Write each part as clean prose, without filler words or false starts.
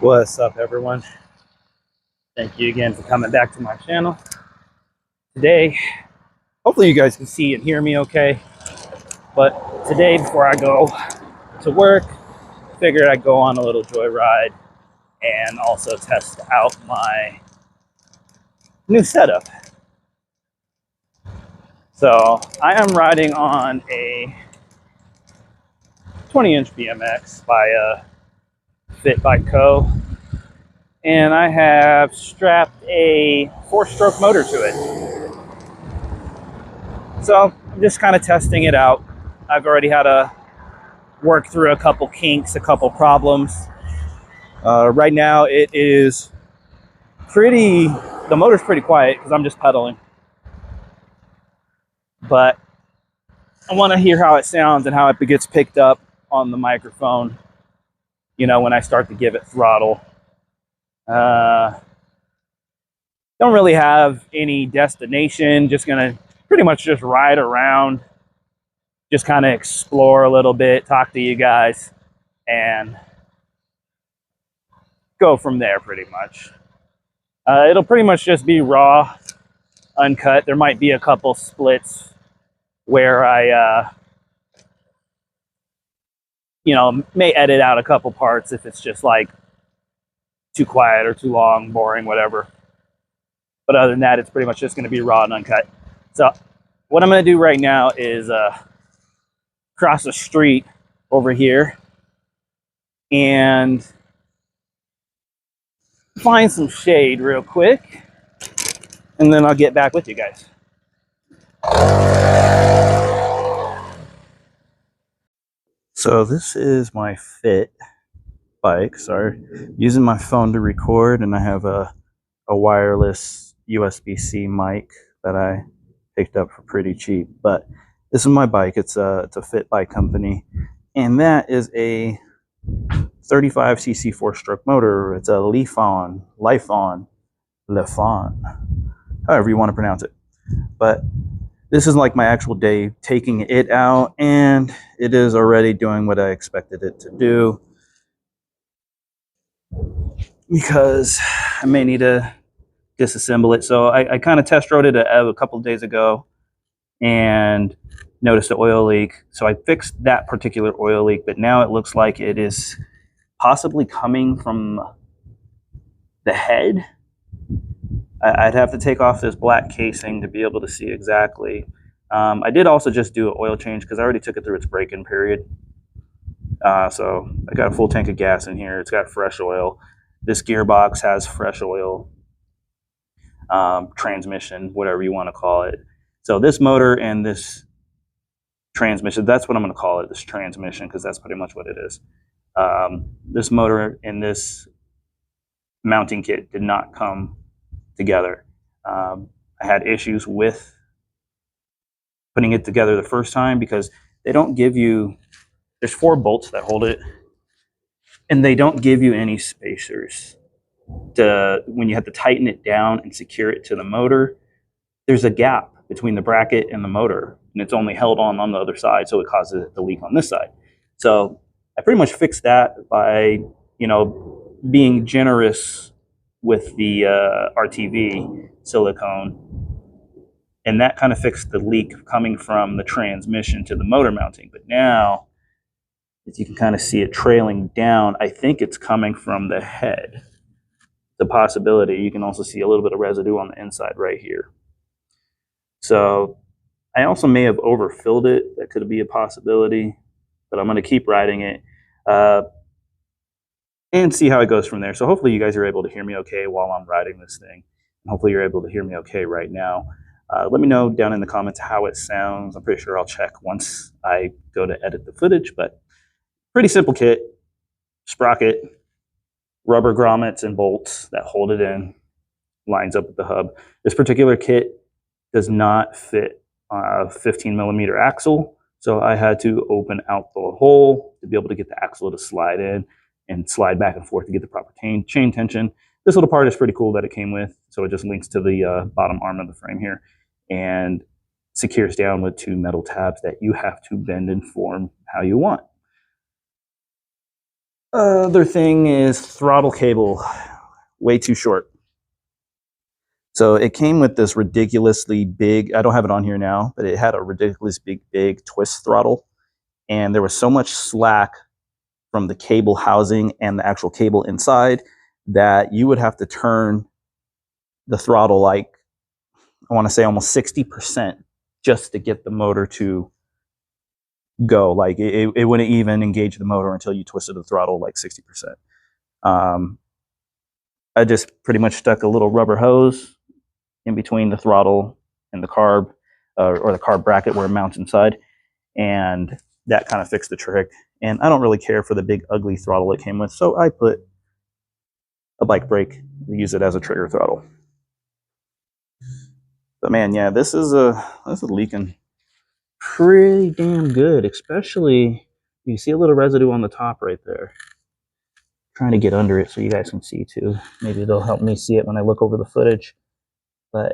What's up, everyone? Thank you again for coming back to my channel. Today, hopefully you guys can see and hear me okay. But today, before I go to work, I figured I'd go on a little joyride and also test out my new setup. So I am riding on a 20-inch BMX by Fit by Co. And I have strapped a 4-stroke motor to it. So I'm just kind of testing it out. I've already had to work through a couple kinks, a couple problems. Right now it is the motor's pretty quiet because I'm just pedaling. But I want to hear how it sounds and how it gets picked up on the microphone, you know, when I start to give it throttle. Don't really have any destination, just gonna pretty much just ride around, just kind of explore a little bit, talk to you guys, and go from there pretty much. It'll pretty much just be raw, uncut. There might be a couple splits where I, may edit out a couple parts if it's just like too quiet or too long, boring, whatever. But other than that, it's pretty much just going to be raw and uncut. So what I'm going to do right now is cross the street over here and find some shade real quick, and then I'll get back with you guys. So this is my Fit bike. Sorry, using my phone to record, and I have a wireless USB-C mic that I picked up for pretty cheap. But this is my bike. It's a Fit bike company, and that is a 35cc 4-stroke motor. It's a Lifon, however you want to pronounce it. But this is like my actual day taking it out, and it is already doing what I expected it to do, because I may need to disassemble it. So I kind of test rode it a couple of days ago and noticed an oil leak. So I fixed that particular oil leak, but now it looks like it is possibly coming from the head. I'd have to take off this black casing to be able to see exactly. I did also just do an oil change because I already took it through its break-in period. So I got a full tank of gas in here. It's got fresh oil. This gearbox has fresh oil, transmission, whatever you want to call it. So this motor and this transmission, that's what I'm going to call it, this transmission, because that's pretty much what it is. This motor and this mounting kit did not come together. I had issues with putting it together the first time because they don't give you, there's 4 bolts that hold it, and they don't give you any spacers when you have to tighten it down and secure it to the motor. There's a gap between the bracket and the motor, and it's only held on the other side, so it causes it to leak on this side. So I pretty much fixed that by, being generous with the RTV silicone, and that kind of fixed the leak coming from the transmission to the motor mounting. But now, as you can kind of see it trailing down, I think it's coming from the head. The possibility. You can also see a little bit of residue on the inside right here. So I also may have overfilled it. That could be a possibility, but I'm going to keep riding it and see how it goes from there. So hopefully you guys are able to hear me okay while I'm riding this thing. And hopefully you're able to hear me okay right now. Let me know down in the comments how it sounds. I'm pretty sure I'll check once I go to edit the footage, but pretty simple kit. Sprocket, rubber grommets and bolts that hold it in, lines up with the hub. This particular kit does not fit a 15mm axle, so I had to open out the hole to be able to get the axle to slide in and slide back and forth to get the proper chain tension. This little part is pretty cool that it came with, so it just links to the bottom arm of the frame here and secures down with 2 metal tabs that you have to bend and form how you want. Other thing is throttle cable, way too short. So it came with this ridiculously big, I don't have it on here now, but it had a ridiculously big twist throttle. And there was so much slack from the cable housing and the actual cable inside that you would have to turn the throttle like, I want to say almost 60% just to get the motor to go. Like it wouldn't even engage the motor until you twisted the throttle like 60%. I just pretty much stuck a little rubber hose in between the throttle and the carb, or the carb bracket where it mounts inside, and that kind of fixed the trick. And I don't really care for the big ugly throttle it came with, so I put a bike brake to use it as a trigger throttle. But man, yeah, this is leaking pretty damn good, especially you see a little residue on the top right there. Trying to get under it so you guys can see too. Maybe they'll help me see it when I look over the footage. But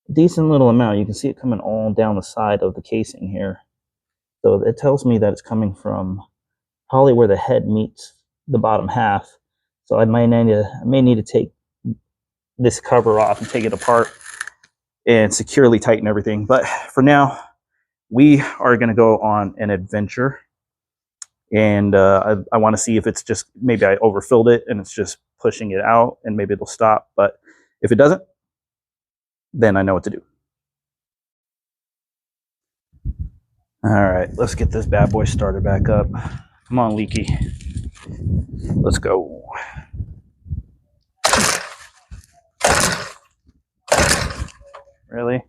a decent little amount. You can see it coming all down the side of the casing here. So it tells me that it's coming from probably where the head meets the bottom half. So I may need to take this cover off and take it apart and securely tighten everything. But for now, we are going to go on an adventure. And I want to see if it's just, maybe I overfilled it and it's just pushing it out, and maybe it'll stop. But if it doesn't, then I know what to do. All right, let's get this bad boy started back up. Come on, Leaky. Let's go. Really?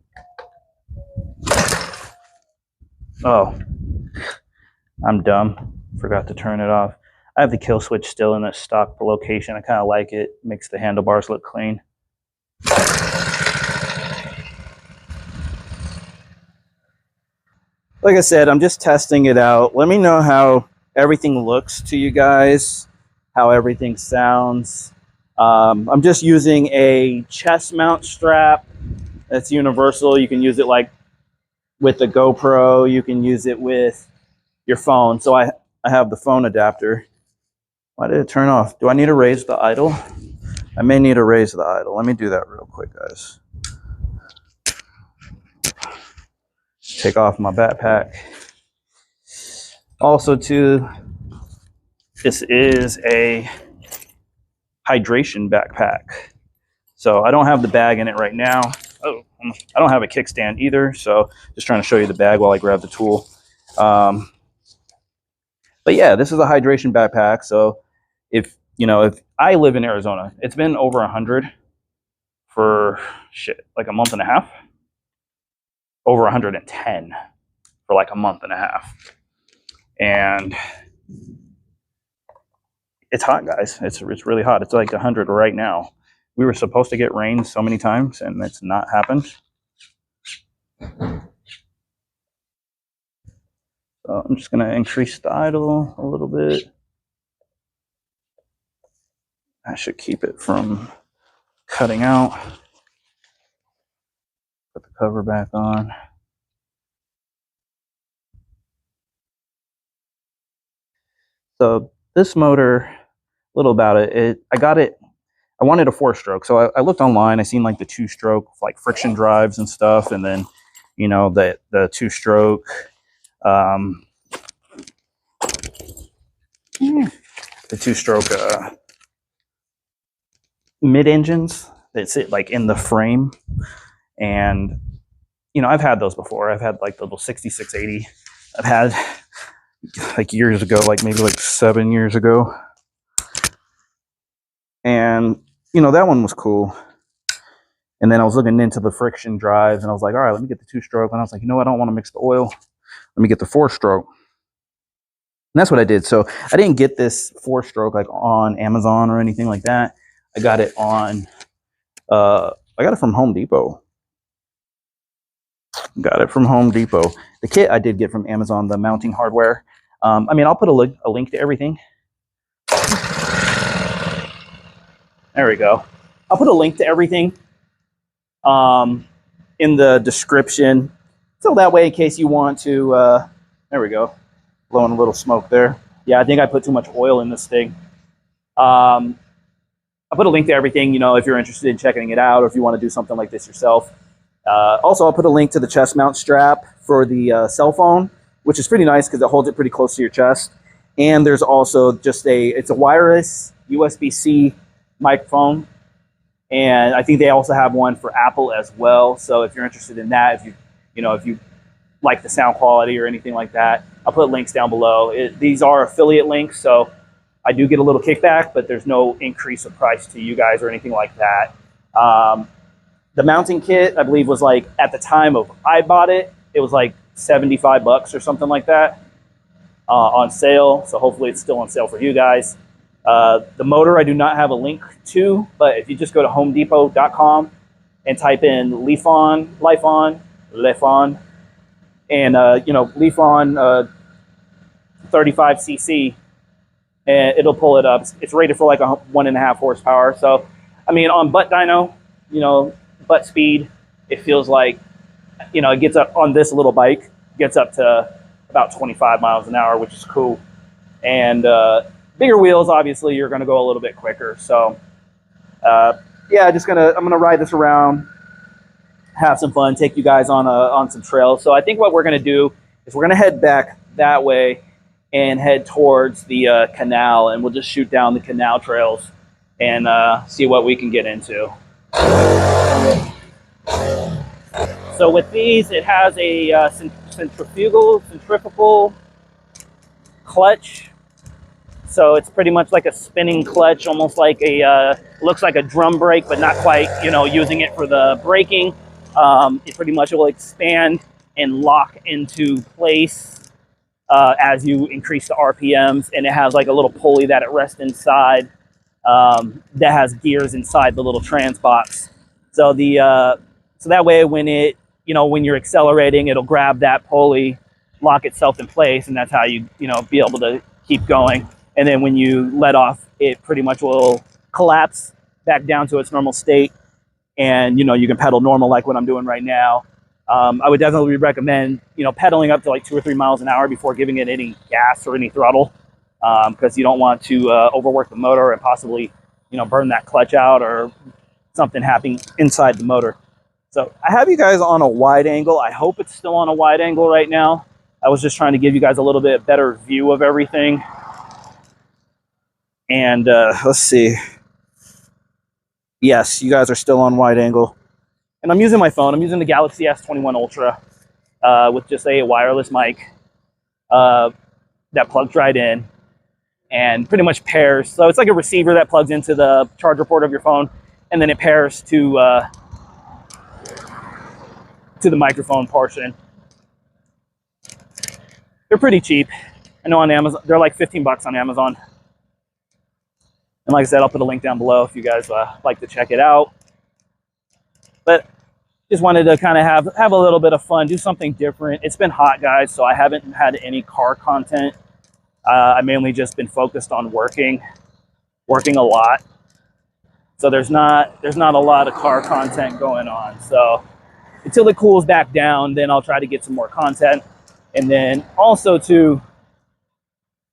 Oh, I'm dumb. Forgot to turn it off. I have the kill switch still in its stock location. I kind of like it. Makes the handlebars look clean. Like I said, I'm just testing it out. Let me know how everything looks to you guys, how everything sounds. I'm just using a chest mount strap that's universal. You can use it like with the GoPro. You can use it with your phone. So I have the phone adapter. Why did it turn off? Do I need to raise the idle? I may need to raise the idle. Let me do that real quick, guys. Take off my backpack. Also, too, this is a hydration backpack. So I don't have the bag in it right now. Oh, I don't have a kickstand either. So just trying to show you the bag while I grab the tool. But yeah, this is a hydration backpack. So if I live in Arizona, it's been over 100 for like a month and a half. Over 110 for like a month and a half. And it's hot, guys. It's really hot. It's like 100 right now. We were supposed to get rain so many times, and it's not happened. So I'm just going to increase the idle a little bit. I should keep it from cutting out. Put the cover back on. So this motor, a little about it. I wanted a 4-stroke. So I looked online. I seen like the 2-stroke, like friction drives and stuff. And then, the 2-stroke, the 2-stroke mid-engines that sit like in the frame. And, I've had those before. I've had like the little 6680. I've had like years ago, like maybe like 7 years ago. And, that one was cool. And then I was looking into the friction drives and I was like, all right, let me get the 2-stroke. And I was like, I don't want to mix the oil. Let me get the 4-stroke. And that's what I did. So I didn't get this 4-stroke like on Amazon or anything like that. I got it on, I got it from Home Depot. Got it from Home Depot. The kit I did get from Amazon, the mounting hardware. I'll put a link to everything. There we go. I'll put a link to everything in the description. So that way, in case you want to, there we go. Blowing a little smoke there. Yeah, I think I put too much oil in this thing. I'll put a link to everything, you know, if you're interested in checking it out or if you want to do something like this yourself. Also, I'll put a link to the chest mount strap for the cell phone, which is pretty nice because it holds it pretty close to your chest. And there's also just it's a wireless USB-C microphone. And I think they also have one for Apple as well. So if you're interested in that, if you like the sound quality or anything like that, I'll put links down below. These are affiliate links, so I do get a little kickback, but there's no increase of price to you guys or anything like that. The mounting kit, I believe, was like, at the time of I bought it, it was like $75 or something like that on sale. So hopefully it's still on sale for you guys. The motor I do not have a link to, but if you just go to homedepot.com and type in Lifon, and Lifon 35cc, and it'll pull it up. It's rated for like 1.5 horsepower. So, I mean, on butt dyno, butt speed, it feels like, it gets up on this little bike, gets up to about 25 miles an hour, which is cool. And bigger wheels, obviously, you're going to go a little bit quicker. So, yeah, I'm gonna ride this around, have some fun, take you guys on some trails. So I think what we're going to do is we're going to head back that way and head towards the canal, and we'll just shoot down the canal trails and see what we can get into. So with these, it has a centrifugal clutch. So it's pretty much like a spinning clutch, almost like looks like a drum brake, but not quite, using it for the braking. It pretty much will expand and lock into place as you increase the RPMs, and it has like a little pulley that it rests inside that has gears inside the little trans box. So so that way when when you're accelerating, it'll grab that pulley, lock itself in place, and that's how you be able to keep going. And then when you let off, it pretty much will collapse back down to its normal state, and you can pedal normal like what I'm doing right now. I would definitely recommend pedaling up to like 2 or 3 miles an hour before giving it any gas or any throttle, because you don't want to overwork the motor and possibly burn that clutch out or something happening inside the motor. So I have you guys on a wide angle. I hope it's still on a wide angle right now. I was just trying to give you guys a little bit better view of everything. And let's see. Yes, you guys are still on wide angle. And I'm using my phone. I'm using the Galaxy S21 Ultra with just a wireless mic that plugs right in and pretty much pairs. So it's like a receiver that plugs into the charger port of your phone, and then it pairs to the microphone portion. They're pretty cheap. I know on Amazon, they're like $15 on Amazon. And like I said, I'll put a link down below if you guys like to check it out. But just wanted to kind of have a little bit of fun, do something different. It's been hot, guys, so I haven't had any car content. I mainly just been focused on working a lot. So there's not a lot of car content going on. So until it cools back down, then I'll try to get some more content. And then also to,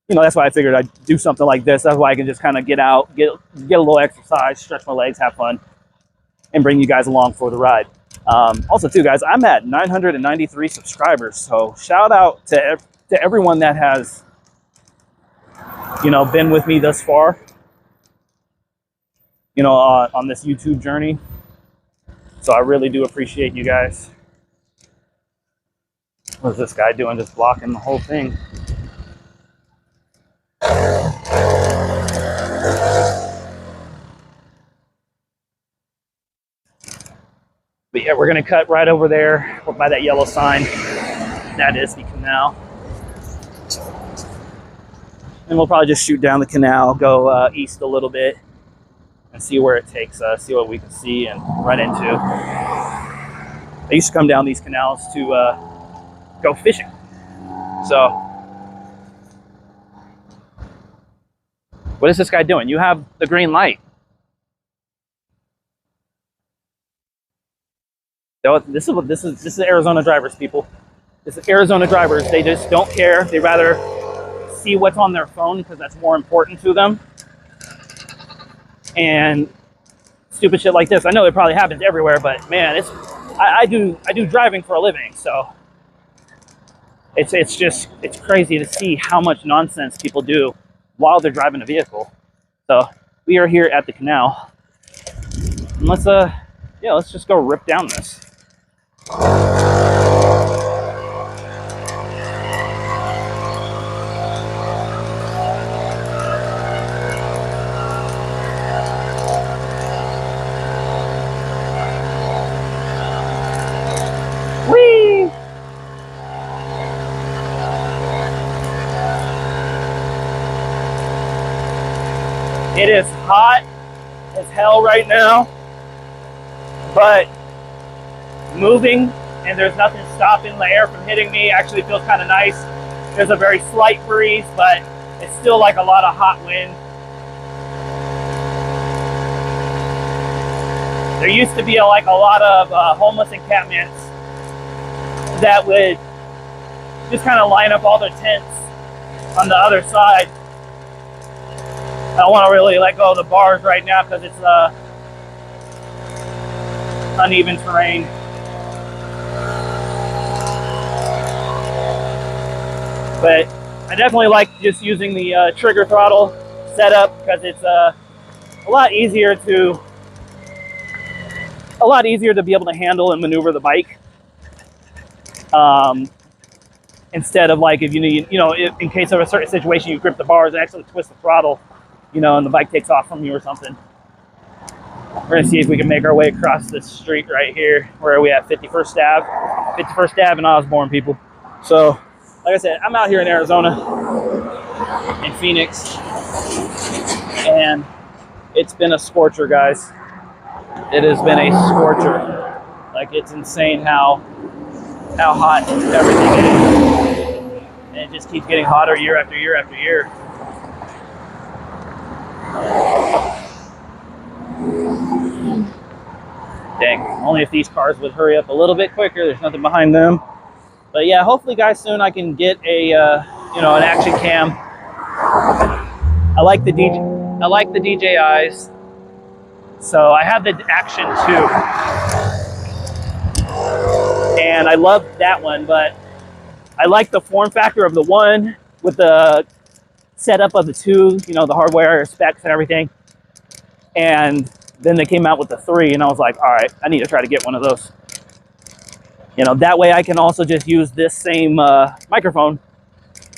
that's why I figured I'd do something like this. That's why I can just kind of get out, get a little exercise, stretch my legs, have fun, and bring you guys along for the ride. Also too, guys, I'm at 993 subscribers. So shout out to everyone that has, been with me thus far, on this YouTube journey. So I really do appreciate you guys. What's this guy doing? Just blocking the whole thing. But yeah, we're gonna cut right over there by that yellow sign. That is the canal. And we'll probably just shoot down the canal, go east a little bit, and see where it takes us, see what we can see and run into. I used to come down these canals to go fishing. So, what is this guy doing? You have the green light. This is Arizona drivers, people. This is Arizona drivers. They just don't care. They rather see what's on their phone because that's more important to them. And stupid shit like this. I know it probably happens everywhere, but man, I do driving for a living, so it's crazy to see how much nonsense people do while they're driving a vehicle. So we are here at the canal. And let's just go rip down this. Whee! It is hot as hell right now, but moving, and there's nothing stopping the air from hitting me. Actually feels kind of nice. There's a very slight breeze, but it's still like a lot of hot wind. There used to be like a lot of homeless encampments that would just kind of line up all their tents on the other side. I don't want to really let go of the bars right now because it's uneven terrain. But I definitely like just using the trigger throttle setup because it's a lot easier to be able to handle and maneuver the bike. Instead of like if you need, in case of a certain situation, you grip the bars and actually twist the throttle, and the bike takes off from you or something. We're gonna see if we can make our way across this street right here. Where are we at? 51st Ave. 51st Ave in Osborne, people. So, like I said, I'm out here in Arizona, in Phoenix, and it's been a scorcher, guys. It has been a scorcher. Like, it's insane how hot everything is. And it just keeps getting hotter year after year after year. Dang, only if these cars would hurry up a little bit quicker. There's nothing behind them. But yeah, hopefully guys, soon I can get a an action cam. I like the DJIs. So I have the Action 2. And I love that one, but I like the form factor of the one with the setup of the 2, the hardware specs and everything. And then they came out with the 3, and I was like, all right, I need to try to get one of those. That way I can also just use this same microphone,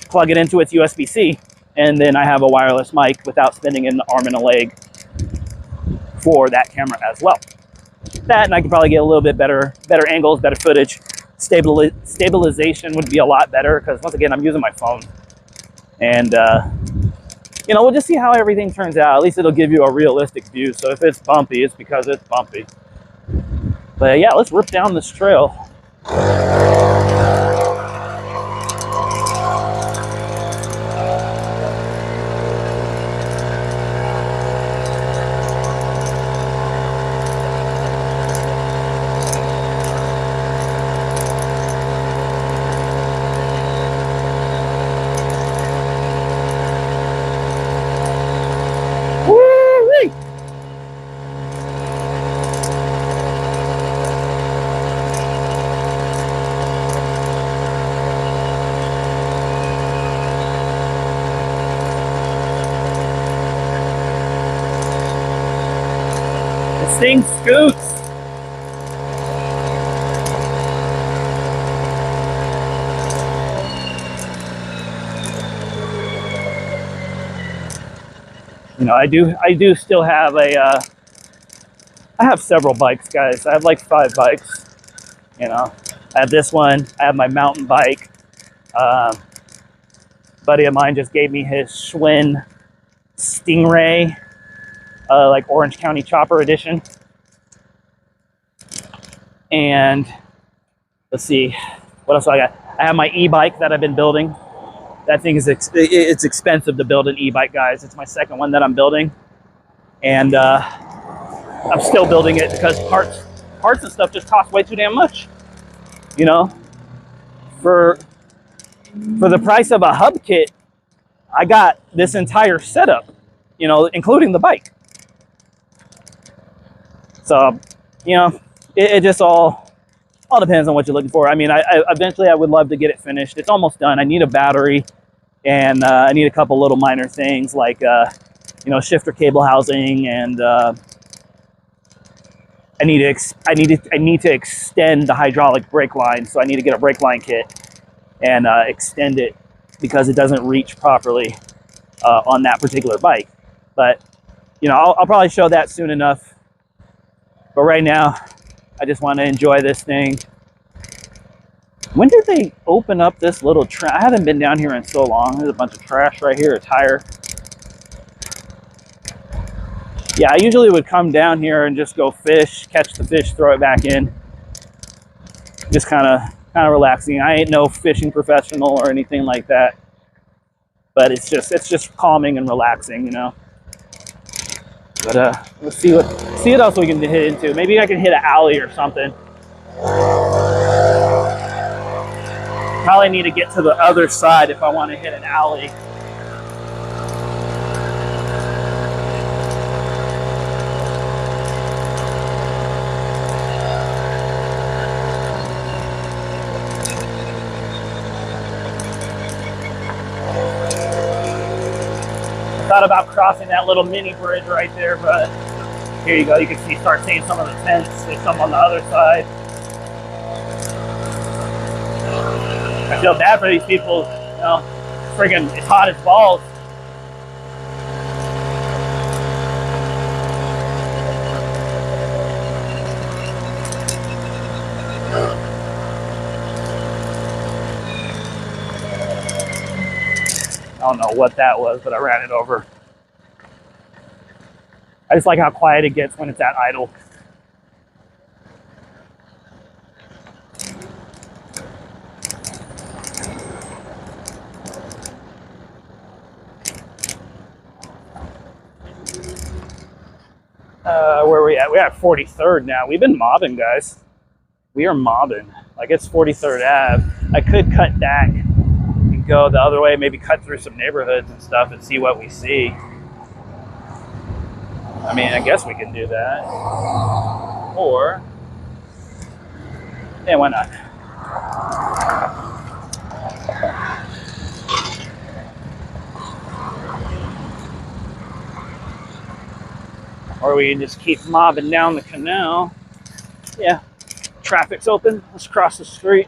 plug it into its USB-C, and then I have a wireless mic without spending an arm and a leg for that camera as well. That, and I could probably get a little bit better angles, better footage. Stabilization would be a lot better because, once again, I'm using my phone. And, we'll just see how everything turns out. At least it'll give you a realistic view. So if it's bumpy, it's because it's bumpy. But yeah, let's rip down this trail. Thing scoots. I do still have I have several bikes, guys. I have like 5 bikes. I have this one. I have my mountain bike. Buddy of mine just gave me his Schwinn Stingray, like Orange County Chopper Edition. And let's see, what else I got? I have my e-bike that I've been building. That thing is it's expensive to build an e-bike, guys. It's my second one that I'm building, and I'm still building it because parts and stuff just cost way too damn much. For the price of a hub kit, I got this entire setup, you know, including the bike. So, you know, it just all depends on what you're looking for. I mean, I eventually I would love to get it finished. It's almost done. I need a battery, and I need a couple little minor things like, you know, shifter cable housing, and I need to extend the hydraulic brake line. So I need to get a brake line kit and extend it because it doesn't reach properly on that particular bike. But, you know, I'll probably show that soon enough. But right now, I just want to enjoy this thing. When did they open up this little trash? I haven't been down here in so long. There's a bunch of trash right here, a tire. Yeah, I usually would come down here and just go fish, catch the fish, throw it back in. Just kind of relaxing. I ain't no fishing professional or anything like that. But it's just calming and relaxing, you know. But let's see what else we can hit into. Maybe I can hit an alley or something. Probably need to get to the other side if I want to hit an alley. I thought about crossing that little mini bridge right there, but here you go. You can start seeing some of the tents. There's some on the other side. I feel bad for these people, you know, friggin' it's hot as balls. I don't know what that was, but I ran it over. I just like how quiet it gets when it's at idle. Where are we at? We're at 43rd now. We've been mobbing, guys. We are mobbing. Like, it's 43rd Ave. I could cut back and go the other way, maybe cut through some neighborhoods and stuff and see what we see. I mean, I guess we can do that. Or, yeah, why not? Or we can just keep mobbing down the canal. Yeah, traffic's open. Let's cross the street.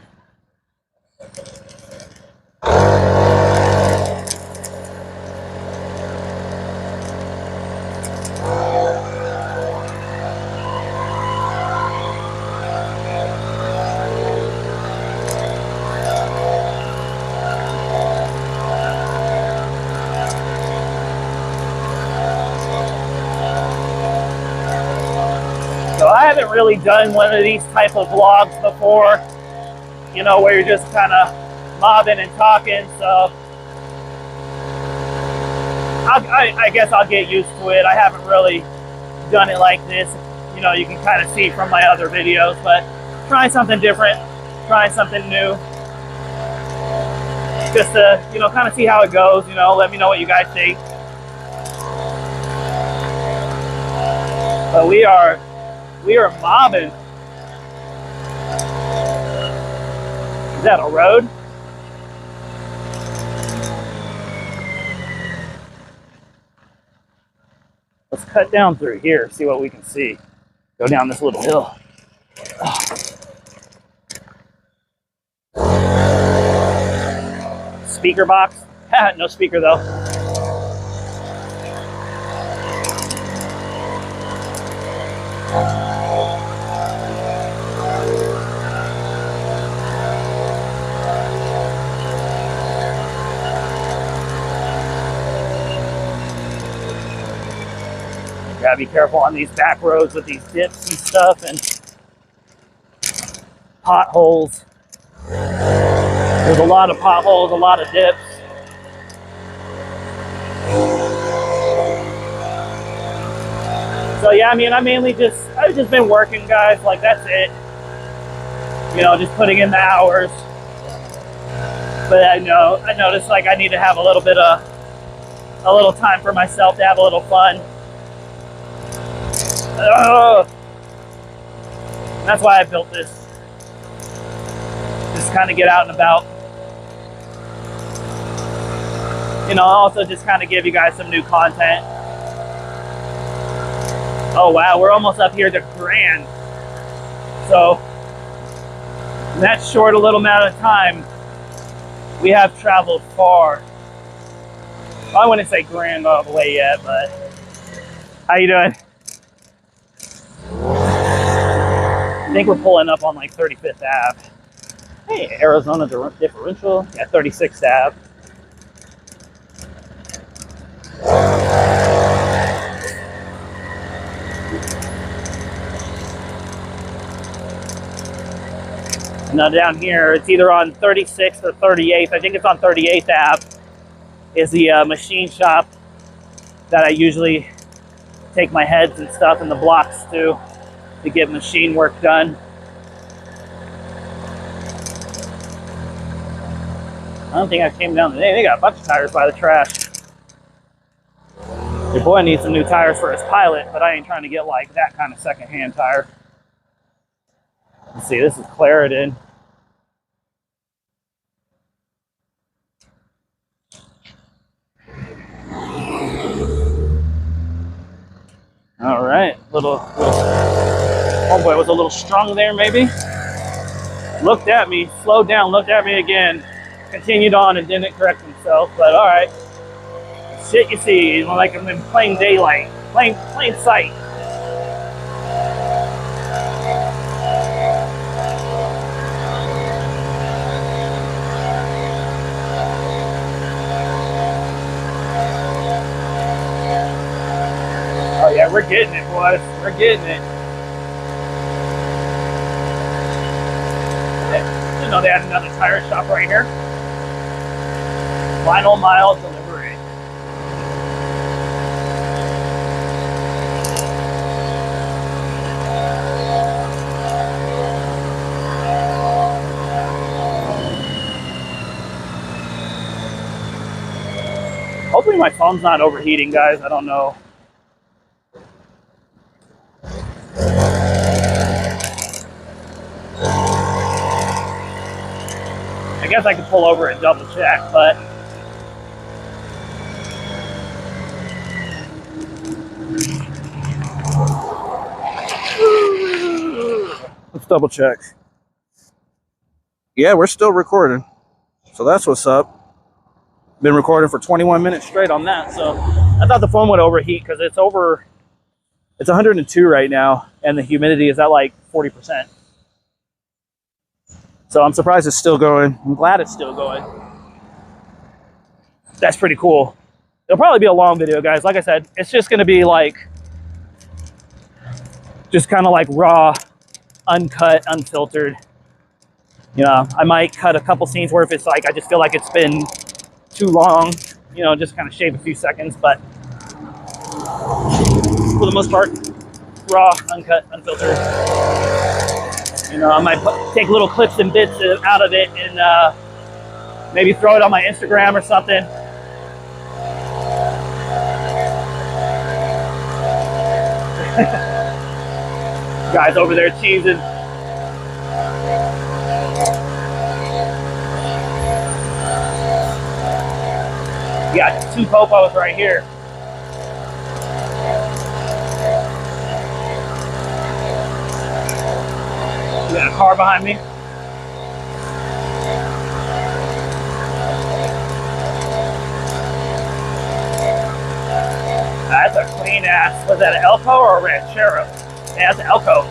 So I haven't really done one of these type of vlogs before, you know, where you're just kind of mobbing and talking. So I guess I'll get used to it. I haven't really done it like this. You know, you can kind of see from my other videos, but trying something different, trying something new. Just to, you know, kind of see how it goes, you know, let me know what you guys think. But we are mobbing. Is that a road? Let's cut down through here, see what we can see. Go down this little hill. Speaker box? No speaker though. Gotta be careful on these back roads with these dips and stuff and potholes. There's a lot of potholes, a lot of dips. So yeah, I mean, I've just been working, guys, like that's it. You know, just putting in the hours. But I noticed like I need to have a little bit of a little time for myself to have a little fun. That's why I built this. Just kind of get out and about. You know, also just kind of give you guys some new content. Oh wow, we're almost up here to Grand. So in that short a little amount of time, we have traveled far. Well, I wouldn't say Grand all the way yet, but how you doing? I think we're pulling up on like 35th Ave. Hey, Arizona differential. Yeah, 36th Ave. Now down here, it's either on 36th or 38th. I think it's on 38th Ave. Is the machine shop that I usually take my heads and stuff in the blocks to get machine work done. I don't think I came down today. They got a bunch of tires by the trash. Your boy needs some new tires for his Pilot, but I ain't trying to get like that kind of secondhand tire. Let's see, this is Clarendon. All right, little homeboy was a little strong there, maybe. Looked at me, slowed down, looked at me again, continued on and didn't correct himself. But all right, shit, you see, you know, like I'm in plain daylight, plain sight. Oh yeah, we're getting it, boys. We're getting it. You know, they had another tire shop right here. Final mile delivery. Hopefully my phone's not overheating, guys. I don't know. I guess I could pull over and double check, but let's double check. Yeah, we're still recording. So that's what's up. Been recording for 21 minutes straight on that. So I thought the phone would overheat because it's 102 right now and the humidity is at like 40%. So I'm surprised it's still going. I'm glad it's still going. That's pretty cool. It'll probably be a long video, guys. Like I said, it's just going to be like, just kind of like raw, uncut, unfiltered. You know, I might cut a couple scenes where if it's like, I just feel like it's been too long, you know, just kind of shave a few seconds. But for the most part, raw, uncut, unfiltered. You know, I might take little clips and bits out of it and maybe throw it on my Instagram or something. Guys over there cheesing. We got two popos right here. We got a car behind me. That's a clean ass. Was that an Elko or a Ranchero? Yeah, that's an Elko.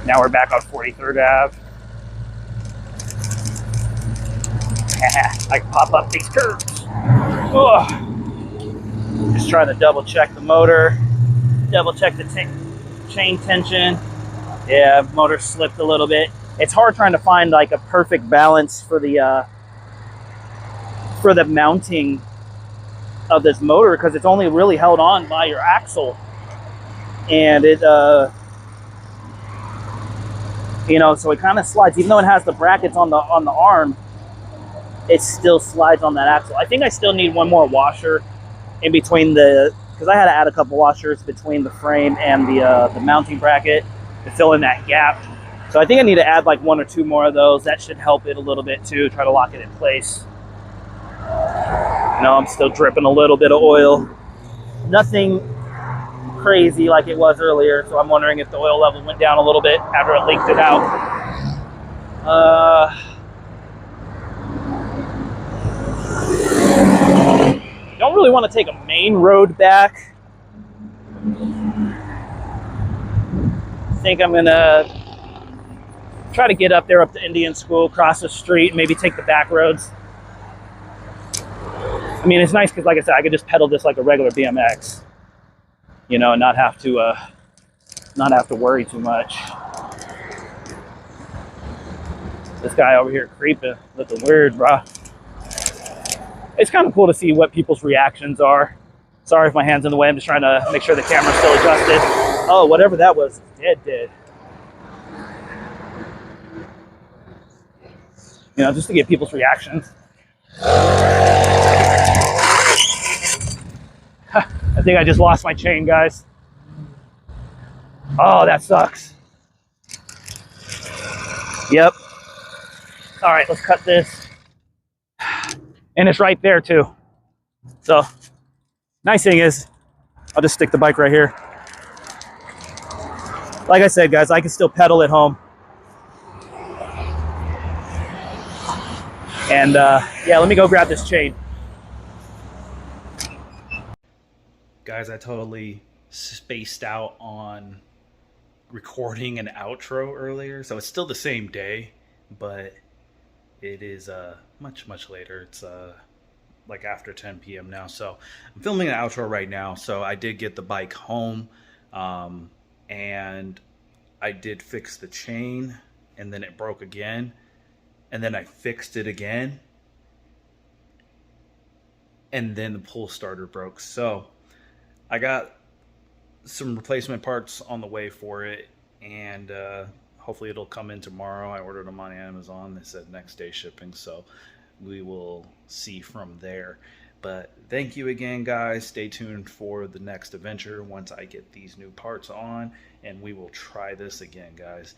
Now we're back on 43rd Ave. I can pop up these curves. Ugh. Just trying to double check the motor, double check the chain tension. Yeah, motor slipped a little bit. It's hard trying to find like a perfect balance for the mounting of this motor because it's only really held on by your axle, and it you know, so it kind of slides. Even though it has the brackets on the arm, it still slides on that axle. I think I still need one more washer in between because I had to add a couple washers between the frame and the mounting bracket to fill in that gap. So I think I need to add like 1 or 2 more of those. That should help it a little bit too, try to lock it in place. You know, I'm still dripping a little bit of oil. Nothing crazy like it was earlier, so I'm wondering if the oil level went down a little bit after it leaked it out. Don't really want to take a main road back. I think I'm gonna try to get up there up to Indian School, cross the street, and maybe take the back roads. I mean, it's nice because, like I said, I could just pedal this like a regular BMX, you know, and not have to worry too much. This guy over here creeping, looking weird, bro. It's kind of cool to see what people's reactions are. Sorry if my hand's in the way. I'm just trying to make sure the camera's still adjusted. Oh, whatever that was, dead. You know, just to get people's reactions. I think I just lost my chain, guys. Oh, that sucks. Yep. All right, let's cut this. And it's right there too. So, nice thing is, I'll just stick the bike right here. Like I said, guys, I can still pedal at home. And yeah, let me go grab this chain. Guys, I totally spaced out on recording an outro earlier, so it's still the same day, but it is much later. It's like after 10 p.m. now, so I'm filming an outro right now. So I did get the bike home, and I did fix the chain, and then it broke again, and then I fixed it again, and then the pull starter broke. So I got some replacement parts on the way for it, and hopefully it'll come in tomorrow. I ordered them on Amazon. They said next day shipping, so we will see from there. But thank you again, guys. Stay tuned for the next adventure once I get these new parts on, and we will try this again, guys.